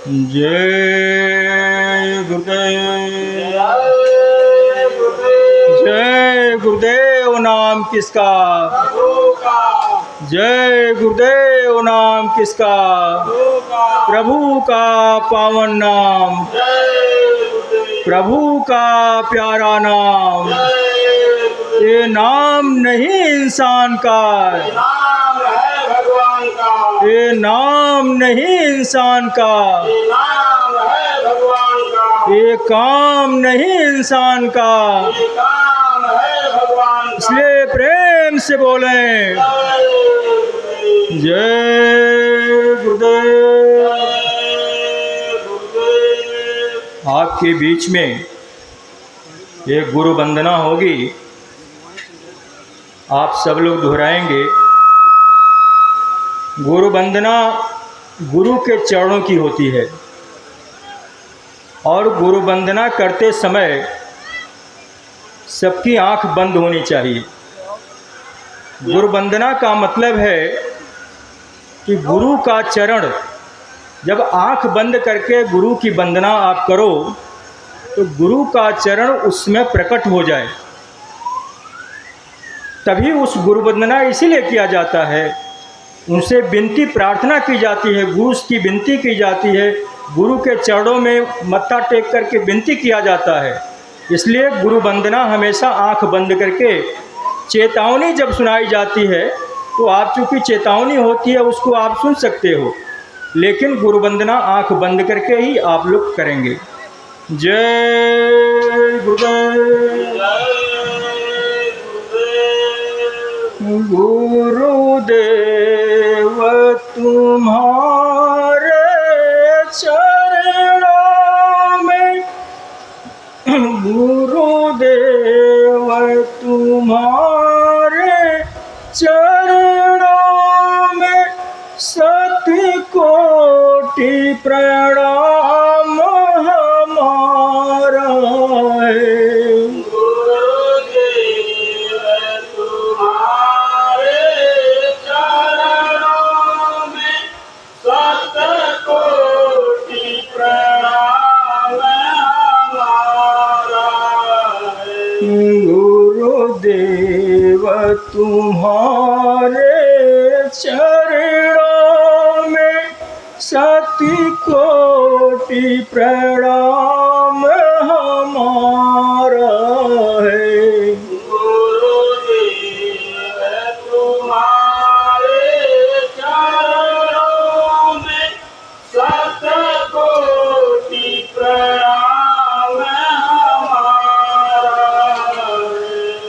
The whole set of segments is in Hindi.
जय गुरुदेव। जय गुरुदेव। जय गुरुदेव नाम किसका? प्रभु का। जय गुरुदेव नाम किसका? प्रभु का। प्रभु का पावन नाम, जय गुरुदेव। प्रभु का प्यारा नाम। जय गुरुदेव। ये नाम नहीं इंसान का, नाम है भगवान का। ये नाम नहीं इंसान का, ये नाम है भगवान का। ये काम नहीं इंसान का। ये काम है भगवान का। इसलिए प्रेम से बोलें जय गुरुदेव। जय गुरुदेव। जय गुरुदेव। आपके बीच में एक गुरु वंदना होगी, आप सब लोग दोहराएंगे। गुरु वंदना गुरु के चरणों की होती है और गुरु वंदना करते समय सबकी आंख बंद होनी चाहिए। गुरु वंदना का मतलब है कि गुरु का चरण, जब आंख बंद करके गुरु की वंदना आप करो तो गुरु का चरण उसमें प्रकट हो जाए, तभी उस गुरु वंदना इसीलिए किया जाता है। उनसे विनती प्रार्थना की जाती है, गुरु की विनती की जाती है, गुरु के चरणों में मत्था टेक करके विनती किया जाता है। इसलिए गुरु वंदना हमेशा आंख बंद करके, चेतावनी जब सुनाई जाती है तो आप चूँकि चेतावनी होती है उसको आप सुन सकते हो, लेकिन गुरु वंदना आंख बंद करके ही आप लोग करेंगे। जय गुरुदेव। गुरुदेव तुम्हारे चरणों में, गुरुदेव तुम्हारे चरणों में सती कोटि प्रणाम हमारा है। गुरुदेव तुम्हारे चरणों में सती कोटि प्रणाम हमारा है। गुरुदेव तुम्हारे चरणों में सती कोटि प्रणाम हमारा है।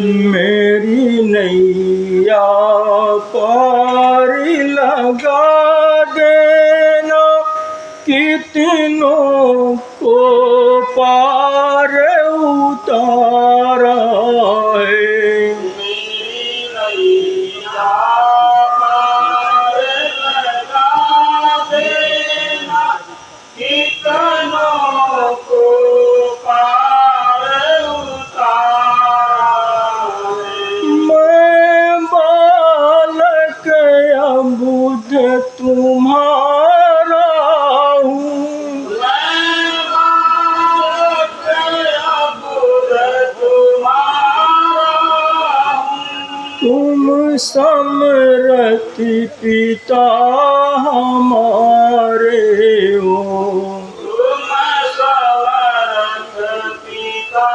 मेरी नैया पार लगा देना, कितनों को पार उतारा है। मेरी नैया पार लगा देना, कितनों को पार उतारा है। मैं बालक अबुध तुम्हारा हूँ, मैं बालक अबुध तुम्हारा हूँ। तुम समरति पिता हमारे हो। तुम समरथ पिता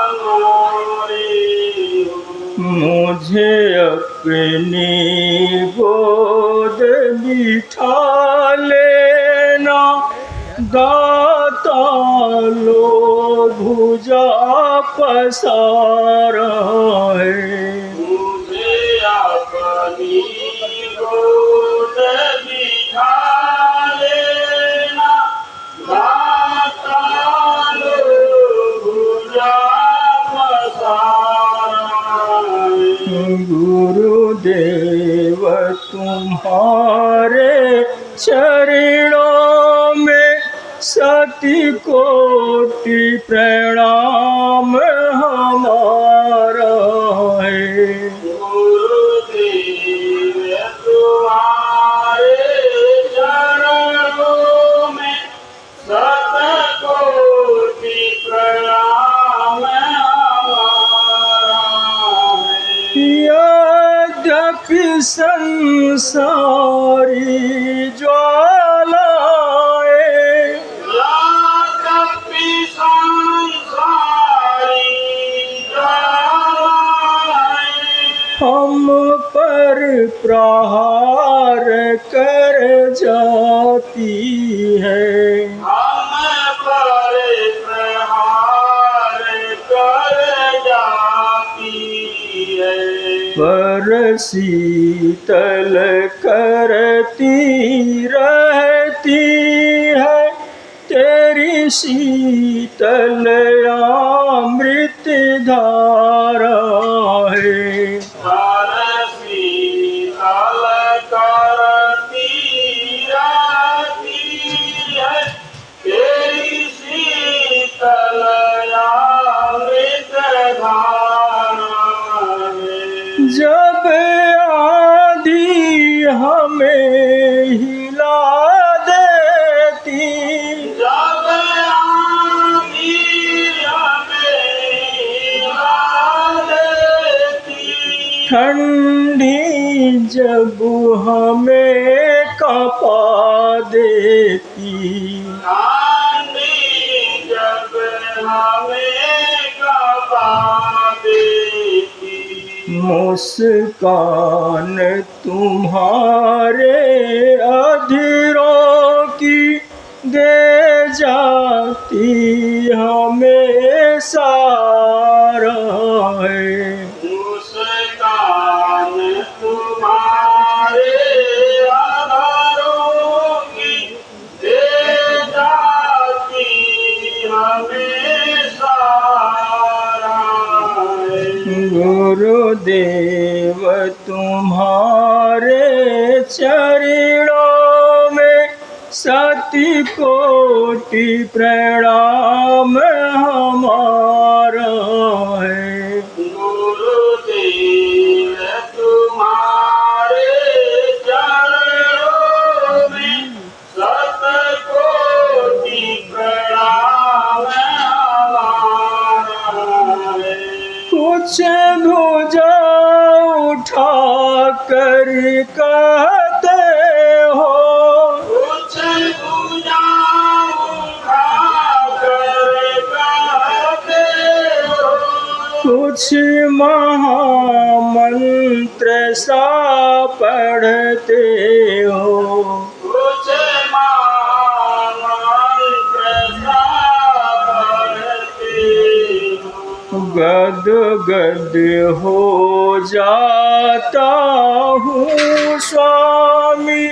हमारे हो। मुझे अपनी गोद बिठा लेना, दाता लो भुजा पसारा है। मुझे अपनी गोद बिठा लेना, दाता लो भुजा पसारा है। गुरुदेव तुम्हारे चरणों में सती कोटि प्रणाम हमारा है। गुरुदेव तुम्हारे चरणों में संसारी ज्वालाएं तपती संसारी ज्वालाएं हम पर प्रहार कर जाती है। हम पर प्रहार कर जाती है। पर शीतल करती रहती है तेरी शीतल अमृत धारा है। शीतल करती रहती है तेरी शीतल अमृत धारा है। जब आधी हमें हिला देती जब आंधी हमें हिला देती ठंडी जब हमें कपा देती आंधी जब हमें कपा देती मुस्कान तुम्हारे अधरों की दे जाती हमें सारा है। मुस्कान तुम्हारे अधरों की दे जाती हमें सारा है। गुरुदेव तुम्हारे चरणों में सती कोटि प्रणाम हमारा है। गुरुदेव तुम्हारे चरणों में शतकोटि प्रणाम हमारा है। कुछ भुजा उठा कर कहते हो कुछ पूजा उठाकर कहते हो कुछ महामंत्र सा पढ़ते हो कुछ महामंत्र सा पढ़ते हो। गद गद हो जाता हूँ स्वामी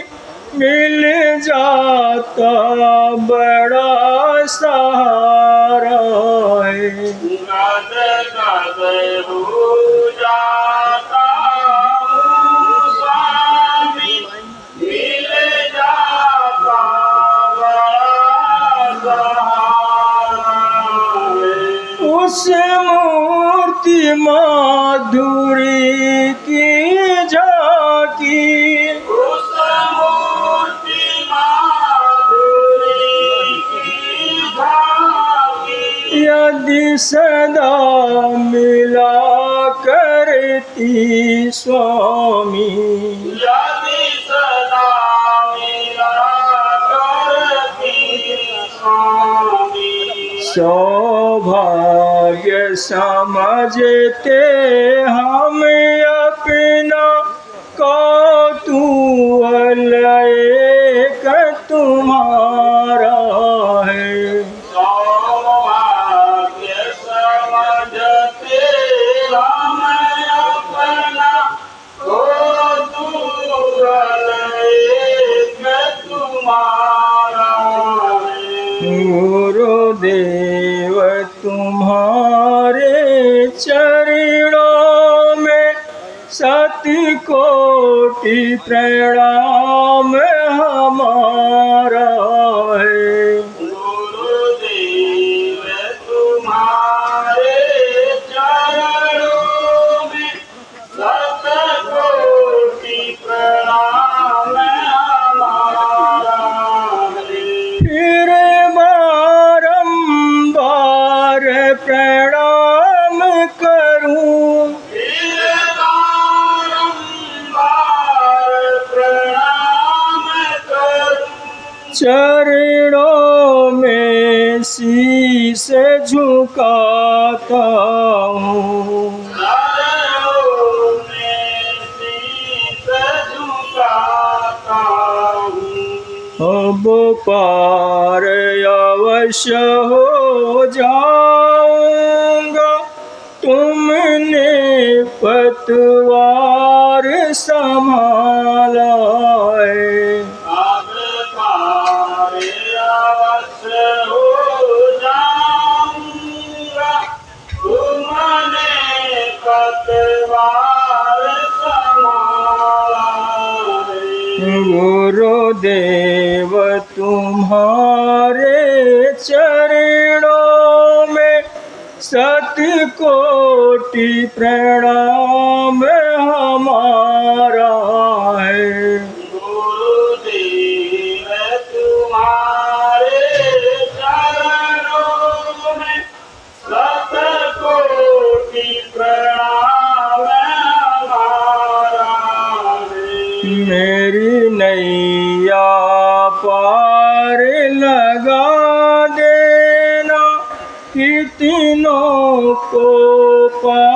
मिल जाता बड़ा सहारा है। गद गद हो जाता हूँ स्वामी मिल जाता बड़ा सहारा है। उस मूर्ति माधुरी की झांकी उस मूर्ति माधुरी की झांकी यदि सदा मिला करती स्वामी यदि सदा मिला करती स्वामी सौभाग्य समझते हम अपना कौतूहल एक तुम्हारा है। सौभाग्य समझते हम अपना कौतूहल एक तुम्हारा है। गुरुदेव तुम्हारे चरणों में सती कोटि प्रणाम हमारा है। गुरुदेव तुम्हारे चरणों में शतकोटि प्रणाम हमारा है। फिर बारंबार प्रणाम करूं फिर बारंबार चरणों में शीश झुकाता हूँ। चरणों में शीश झुकाता हूँ। अब पार अवश्य हो जाऊंगा, तुमने पतवार संभाला है। अब पार अवश्य हो जाऊंगा, तुमने पतवार संभाला है। गुरुदेव तुम्हारे चरणों में शतकोटि प्रणाम हमारा है। गुरुदेव तुम्हारे चरणों में शतकोटि प्रणाम हमारा है। मेरी नैया पार लगा देना, कि तीनों को पार